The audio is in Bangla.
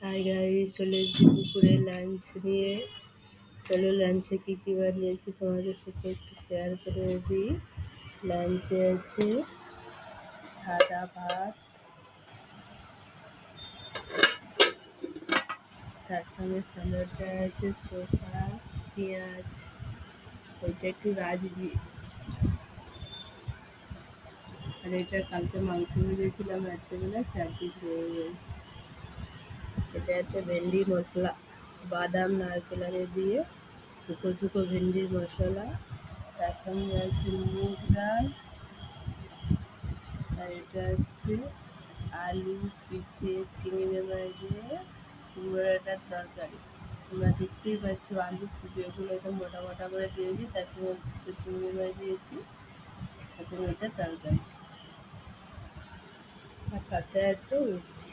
হাই গাইস, চলে এসেছি দুপুরে লাঞ্চ নিয়ে। চলো লাঞ্চে কী কী বানিয়েছি তোমাদের সাথে একটু শেয়ার করে দিই। লাঞ্চে আছে সাদা ভাত, তার সঙ্গে স্যালাডটা আছে শসা, পেঁয়াজ, ওইটা একটু রাজবি, আর এটা কালকে মাংস ভেজেছিলাম রাত্রেবেলা, 4 পিস রয়ে গেছে। এটা একটা ভেন্ডি মশলা, বাদাম নারকেল দিয়ে শুকো শুকো ভেন্ডির মশলা, তার সঙ্গে আছে মুগ ডাল, আর এটা হচ্ছে আলু পিঁপড়ে চিংড়ি মাছ দিয়ে কুমড়োটার তরকারি। তোমরা দেখতেই পাচ্ছ আলু পিঁপড়েগুলো তো মোটা মোটা করে দিয়েছি, তার সঙ্গে দুটো চিংড়ি মাছ দিয়েছি, তার সঙ্গে এটা তরকারি, আর সাথে আছে রুটি।